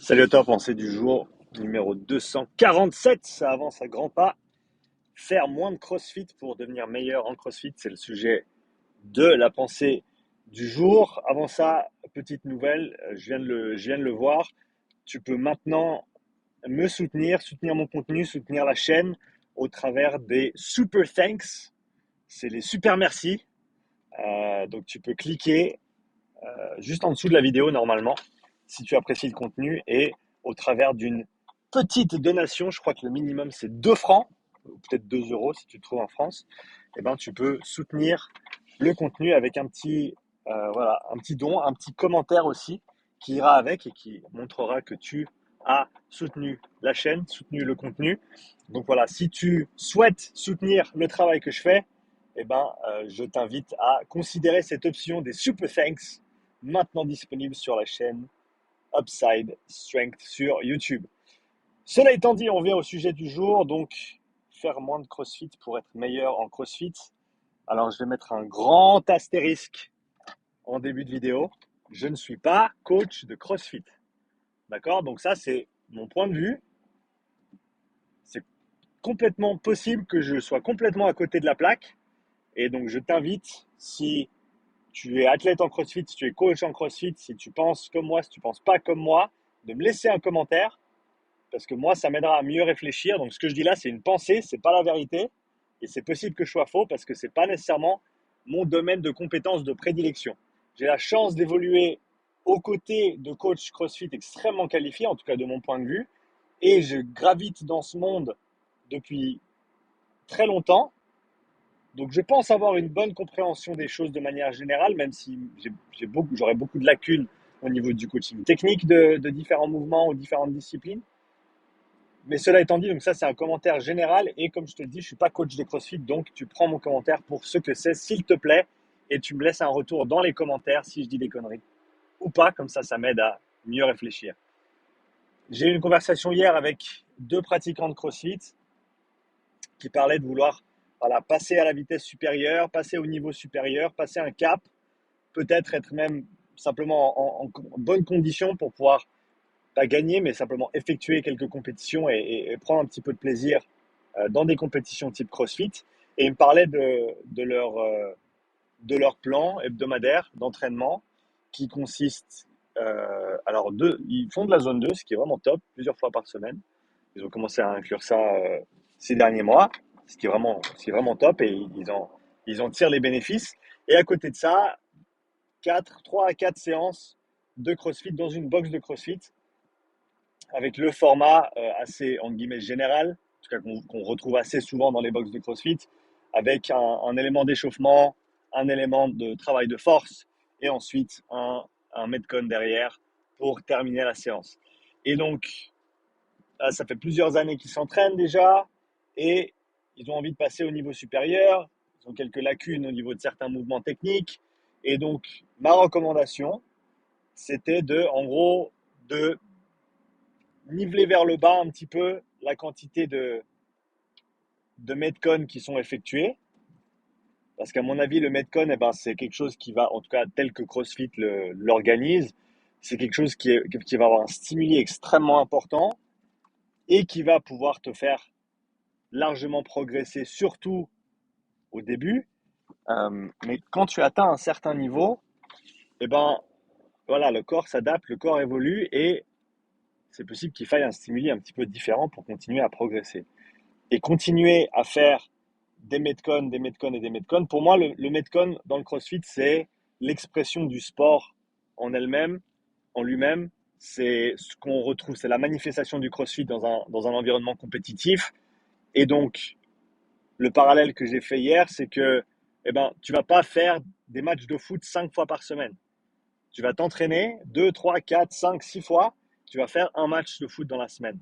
Salut à toi, pensée du jour numéro 247, ça avance à grands pas. Faire moins de CrossFit pour devenir meilleur en CrossFit, c'est le sujet de la pensée du jour. Avant ça, petite nouvelle, je viens de le voir. Tu peux maintenant me soutenir mon contenu, soutenir la chaîne au travers des super thanks. C'est les super merci. Donc tu peux cliquer juste en dessous de la vidéo normalement, si tu apprécies le contenu, et au travers d'une petite donation, je crois que le minimum c'est 2 francs, ou peut-être 2 euros si tu te trouves en France, et ben tu peux soutenir le contenu avec voilà, un petit don, un petit commentaire aussi qui ira avec et qui montrera que tu as soutenu la chaîne, soutenu le contenu. Donc voilà, si tu souhaites soutenir le travail que je fais, je t'invite à considérer cette option des Super Thanks maintenant disponible sur la chaîne Upside Strength sur YouTube. Cela étant dit, on vient au sujet du jour, donc faire moins de CrossFit pour être meilleur en CrossFit. Alors je vais mettre un grand astérisque en début de vidéo. Je ne suis pas coach de CrossFit. D'accord? Donc ça, c'est mon point de vue. C'est complètement possible que je sois complètement à côté de la plaque. Et donc je t'invite, si tu es athlète en CrossFit, si tu es coach en CrossFit, si tu penses comme moi, si tu ne penses pas comme moi, de me laisser un commentaire, parce que moi, ça m'aidera à mieux réfléchir. Donc, ce que je dis là, c'est une pensée, c'est pas la vérité, et c'est possible que je sois faux, parce que c'est pas nécessairement mon domaine de compétence de prédilection. J'ai la chance d'évoluer aux côtés de coachs CrossFit extrêmement qualifiés, en tout cas de mon point de vue, et je gravite dans ce monde depuis très longtemps. Donc, je pense avoir une bonne compréhension des choses de manière générale, même si j'aurais beaucoup de lacunes au niveau du coaching technique de différents mouvements ou différentes disciplines. Mais cela étant dit, donc ça c'est un commentaire général et comme je te le dis, je suis pas coach de CrossFit, donc tu prends mon commentaire pour ce que c'est, s'il te plaît, et tu me laisses un retour dans les commentaires si je dis des conneries ou pas, comme ça m'aide à mieux réfléchir. J'ai eu une conversation hier avec deux pratiquants de CrossFit qui parlaient de vouloir voilà, passer à la vitesse supérieure, passer au niveau supérieur, passer un cap, peut-être être même simplement en bonne condition pour pouvoir pas gagner, mais simplement effectuer quelques compétitions et prendre un petit peu de plaisir dans des compétitions type CrossFit. Et ils me parlaient de leur plan hebdomadaire d'entraînement qui consiste, ils font de la zone 2, ce qui est vraiment top, plusieurs fois par semaine. Ils ont commencé à inclure ça ces derniers mois, ce qui est vraiment top et ils en tirent les bénéfices. Et à côté de ça, 3 à 4 séances de CrossFit dans une box de CrossFit avec le format assez, en guillemets, général, en tout cas qu'on retrouve assez souvent dans les box de CrossFit, avec un élément d'échauffement, un élément de travail de force, et ensuite un Metcon derrière pour terminer la séance. Et donc, là, ça fait plusieurs années qu'ils s'entraînent déjà, et ils ont envie de passer au niveau supérieur, ils ont quelques lacunes au niveau de certains mouvements techniques, et donc, ma recommandation, c'était en gros, de niveler vers le bas un petit peu la quantité de Metcon qui sont effectués. Parce qu'à mon avis, le Metcon, c'est quelque chose qui va, en tout cas tel que CrossFit l'organise, c'est quelque chose qui va avoir un stimuli extrêmement important et qui va pouvoir te faire largement progresser, surtout au début. Mais quand tu atteins un certain niveau, eh ben, voilà, le corps s'adapte, le corps évolue et c'est possible qu'il faille un stimuli un petit peu différent pour continuer à progresser. Et continuer à faire des Metcon, des Metcon et des Metcon. Pour moi, le Metcon dans le CrossFit, c'est l'expression du sport en elle-même, en lui-même. C'est ce qu'on retrouve, c'est la manifestation du CrossFit dans un environnement compétitif. Et donc, le parallèle que j'ai fait hier, c'est que tu vas pas faire des matchs de foot 5 fois par semaine. Tu vas t'entraîner 2, 3, 4, 5, 6 fois. Tu vas faire un match de foot dans la semaine.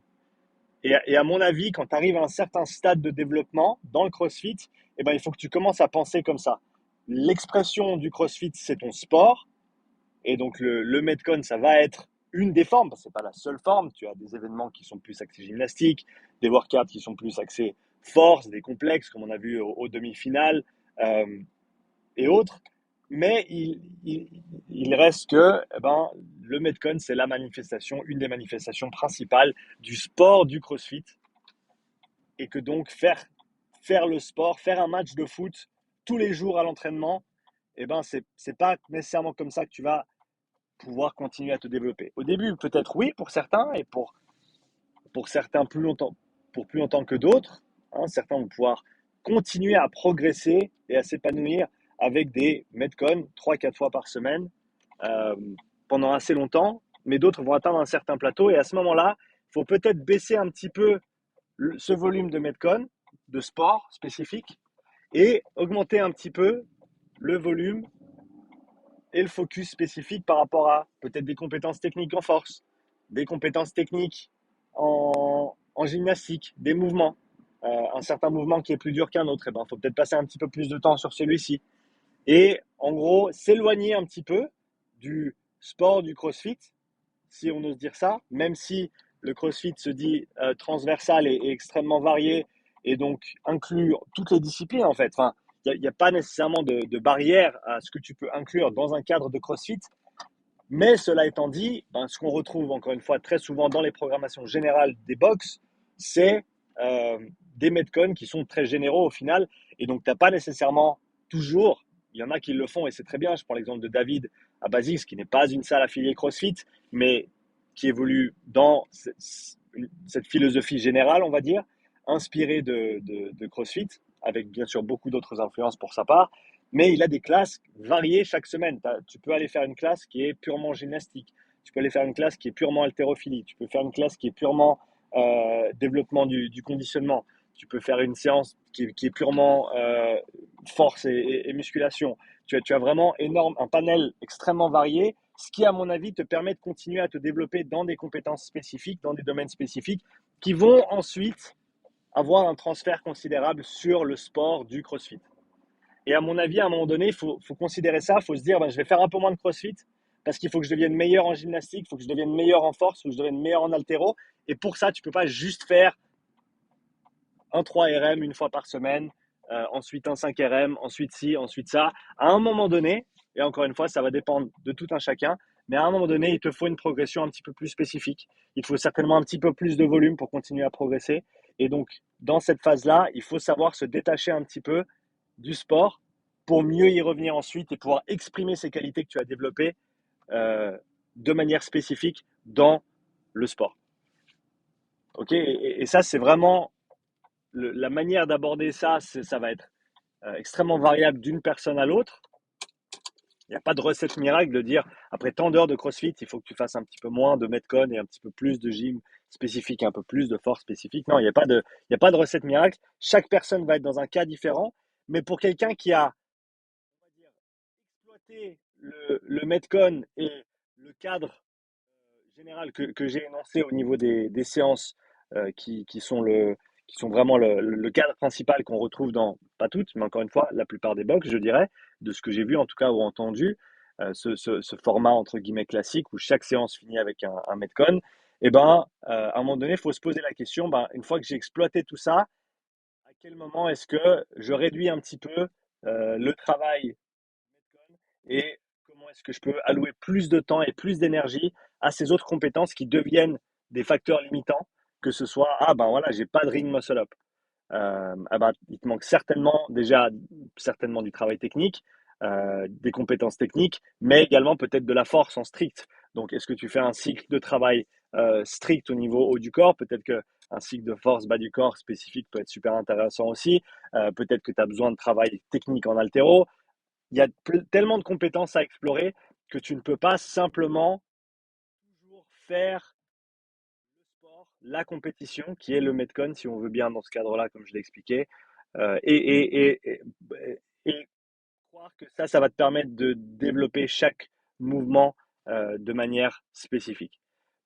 Et à mon avis, quand tu arrives à un certain stade de développement dans le CrossFit, il faut que tu commences à penser comme ça. L'expression du CrossFit, c'est ton sport. Et donc, le Metcon, ça va être une des formes, parce que ce n'est pas la seule forme. Tu as des événements qui sont plus axés gymnastique, des workouts qui sont plus axés force, des complexes, comme on a vu aux demi-finales et autres. Mais il reste que le Metcon, c'est la manifestation, une des manifestations principales du sport du CrossFit. Et que donc faire le sport, faire un match de foot tous les jours à l'entraînement, c'est pas nécessairement comme ça que tu vas pouvoir continuer à te développer. Au début, peut-être oui pour certains, et pour certains pour plus longtemps que d'autres. Hein, certains vont pouvoir continuer à progresser et à s'épanouir avec des Metcon 3-4 fois par semaine euh, pendant assez longtemps, mais d'autres vont atteindre un certain plateau, et à ce moment-là, il faut peut-être baisser un petit peu ce volume de Metcon, de sport spécifique, et augmenter un petit peu le volume et le focus spécifique par rapport à peut-être des compétences techniques en force, des compétences techniques en gymnastique, des mouvements. Un certain mouvement qui est plus dur qu'un autre, il faut peut-être passer un petit peu plus de temps sur celui-ci. Et en gros, s'éloigner un petit peu du sport du CrossFit, si on ose dire ça, même si le CrossFit se dit transversal et extrêmement varié, et donc inclut toutes les disciplines en fait. Enfin, il n'y a, pas nécessairement de barrière à ce que tu peux inclure dans un cadre de CrossFit. Mais cela étant dit, ce qu'on retrouve encore une fois très souvent dans les programmations générales des box, c'est euh, des Metcon qui sont très généraux au final. Et donc, tu n'as pas nécessairement toujours, il y en a qui le font et c'est très bien. Je prends l'exemple de David à Basics, qui n'est pas une salle affiliée CrossFit, mais qui évolue dans cette philosophie générale, on va dire, inspirée de CrossFit, avec bien sûr beaucoup d'autres influences pour sa part, mais il a des classes variées chaque semaine. Tu peux aller faire une classe qui est purement gymnastique, tu peux aller faire une classe qui est purement haltérophilie, tu peux faire une classe qui est purement développement du conditionnement, tu peux faire une séance qui est purement force et musculation. Tu as vraiment un panel extrêmement varié, ce qui, à mon avis, te permet de continuer à te développer dans des compétences spécifiques, dans des domaines spécifiques, qui vont ensuite avoir un transfert considérable sur le sport du CrossFit. Et à mon avis, à un moment donné, faut considérer ça. Il faut se dire, je vais faire un peu moins de CrossFit parce qu'il faut que je devienne meilleur en gymnastique, il faut que je devienne meilleur en force, il faut que je devienne meilleur en haltéro. Et pour ça, tu ne peux pas juste faire un 3 RM une fois par semaine, ensuite un 5 RM, ensuite ci, ensuite ça. À un moment donné, et encore une fois, ça va dépendre de tout un chacun, mais à un moment donné, il te faut une progression un petit peu plus spécifique. Il faut certainement un petit peu plus de volume pour continuer à progresser. Et donc, dans cette phase-là, il faut savoir se détacher un petit peu du sport pour mieux y revenir ensuite et pouvoir exprimer ces qualités que tu as développées euh, de manière spécifique dans le sport. Ok, et ça, c'est vraiment la manière d'aborder ça, ça va être extrêmement variable d'une personne à l'autre. Il n'y a pas de recette miracle de dire après tant d'heures de CrossFit, il faut que tu fasses un petit peu moins de Metcon et un petit peu plus de gym spécifique, un peu plus de force spécifique. Non, il y a pas de recette miracle. Chaque personne va être dans un cas différent. Mais pour quelqu'un qui a, on va dire, exploité le Metcon et le cadre général que j'ai énoncé au niveau des séances qui sont qui sont vraiment le cadre principal qu'on retrouve dans, pas toutes, mais encore une fois, la plupart des box, je dirais, de ce que j'ai vu en tout cas ou entendu, ce format entre guillemets classique où chaque séance finit avec un Metcon, à un moment donné, il faut se poser la question, une fois que j'ai exploité tout ça, à quel moment est-ce que je réduis un petit peu le travail et comment est-ce que je peux allouer plus de temps et plus d'énergie à ces autres compétences qui deviennent des facteurs limitants, que ce soit, voilà, j'ai pas de ring muscle up. Il te manque certainement du travail technique, des compétences techniques, mais également peut-être de la force en strict. Donc, est-ce que tu fais un cycle de travail strict au niveau haut du corps? Peut-être que un cycle de force bas du corps spécifique peut être super intéressant aussi. Peut-être que tu as besoin de travail technique en haltéro. Il y a tellement de compétences à explorer que tu ne peux pas simplement toujours faire le sport, la compétition, qui est le Metcon, si on veut bien dans ce cadre-là, comme je l'ai expliqué, euh, et, et, et, et croire que ça va te permettre de développer chaque mouvement de manière spécifique.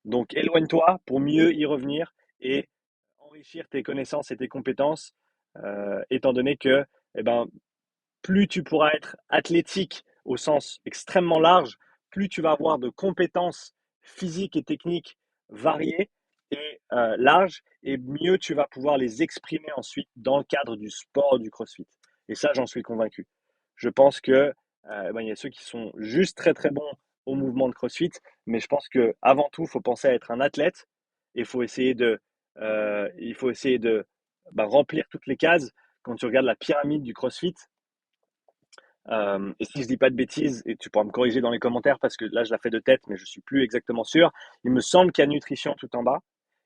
Donc, éloigne-toi pour mieux y revenir et enrichir tes connaissances et tes compétences, étant donné que plus tu pourras être athlétique au sens extrêmement large, plus tu vas avoir de compétences physiques et techniques variées et larges, et mieux tu vas pouvoir les exprimer ensuite dans le cadre du sport du CrossFit. Et ça, j'en suis convaincu. Je pense que ben, il y a ceux qui sont juste très très bons au mouvement de CrossFit, mais je pense que avant tout, il faut penser à être un athlète et il faut essayer de remplir toutes les cases. Quand tu regardes la pyramide du CrossFit, et si je dis pas de bêtises, et tu pourras me corriger dans les commentaires parce que là je la fais de tête, mais je suis plus exactement sûr. Il me semble qu'il y a nutrition tout en bas.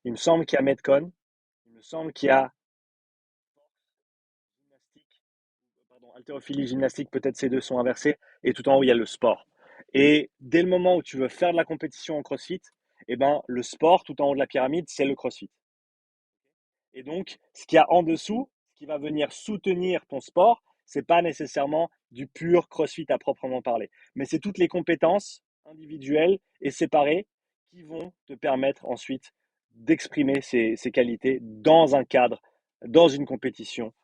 Il me semble qu'il y a Metcon. Il me semble qu'il y a gymnastique, pardon, haltérophilie, gymnastique, peut-être ces deux sont inversés. Et tout en haut, il y a le sport. Et dès le moment où tu veux faire de la compétition en CrossFit, eh ben, le sport, tout en haut de la pyramide, c'est le CrossFit. Et donc, ce qu'il y a en dessous, ce qui va venir soutenir ton sport, c'est pas nécessairement du pur CrossFit à proprement parler, mais c'est toutes les compétences individuelles et séparées qui vont te permettre ensuite d'exprimer ces qualités dans un cadre, dans une compétition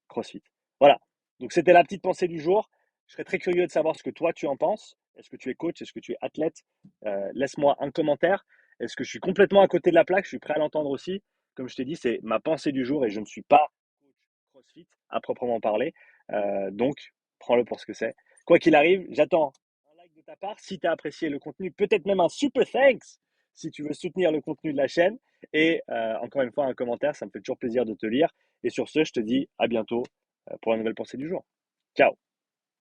CrossFit. Voilà. Donc c'était la petite pensée du jour. Je serais très curieux de savoir ce que toi tu en penses. Est-ce que tu es coach? Est-ce que tu es athlète? Laisse-moi un commentaire. Est-ce que je suis complètement à côté de la plaque? Je suis prêt à l'entendre aussi. Comme je t'ai dit, c'est ma pensée du jour et je ne suis pas coach CrossFit à proprement parler. Donc, prends-le pour ce que c'est. Quoi qu'il arrive, j'attends un like de ta part si tu as apprécié le contenu, peut-être même un super thanks si tu veux soutenir le contenu de la chaîne. Et encore une fois, un commentaire, ça me fait toujours plaisir de te lire. Et sur ce, je te dis à bientôt pour la nouvelle pensée du jour. Ciao!